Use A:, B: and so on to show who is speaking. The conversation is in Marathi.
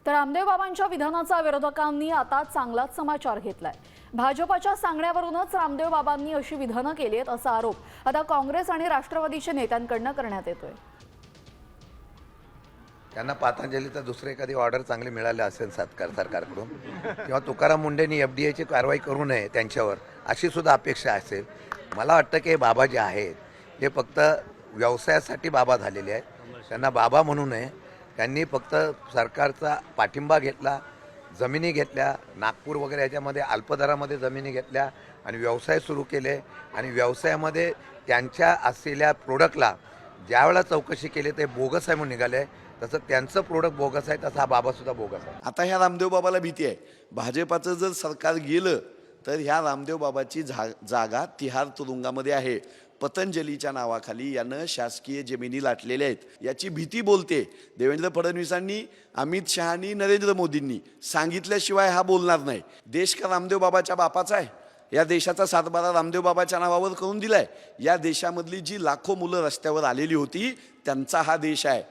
A: तर रामदेव बाबांच्या विधानाचा विरोधकांनी आता चांगलाच समाचार घेतलाय। भाजपच्या सांगण्यावरूनच रामदेव बाबांनी अशी विधानं केली आहेत असा आरोप आता काँग्रेस आणि राष्ट्रवादीच्या नेत्यांकडून करण्यात येतोय।
B: त्यांना पतंजलीचा दुसरे एखादी ऑर्डर चांगली मिळाली असेल सरकारकडून किंवा तुकाराम मुंडेंनी एफडीआयची कारवाई करू नये त्यांच्यावर अशी सुद्धा अपेक्षा असेल। मला वाटतं की बाबा जे आहेत हे फक्त व्यवसायासाठी बाबा झालेले आहेत, त्यांना बाबा म्हणू नये। त्यांनी फक्त सरकारचा पाठिंबा घेतला, जमिनी घेतल्या, नागपूर वगैरे याच्यामध्ये अल्पदरामध्ये जमिनी घेतल्या आणि व्यवसाय सुरू केले आणि व्यवसायामध्ये त्यांच्या असलेल्या प्रोडक्टला ज्यावेळेला चौकशी केली ते बोगस आहे म्हणून निघाले, तसं त्यांचं प्रोडक्ट बोगस आहे तसा हा बाबासुद्धा बोगस आहे।
C: आता ह्या रामदेव बाबाला भीती आहे, भाजपाचं जर सरकार गेलं तर ह्या रामदेव बाबाची जागा तिहार तुरुंगामध्ये आहे। पतंजलीच्या नावाखाली यानं शासकीय जमिनी लाटलेल्या आहेत याची भीती बोलते। देवेंद्र फडणवीसांनी, अमित शहानी, नरेंद्र मोदींनी सांगितल्याशिवाय हा बोलणार नाही। देश का रामदेव बाबाच्या बापाचा आहे, या देशाचा सातबारा रामदेव बाबाच्या नावावर करून दिलाय। या देशामधली जी लाखो मुलं रस्त्यावर आलेली होती त्यांचा हा देश आहे।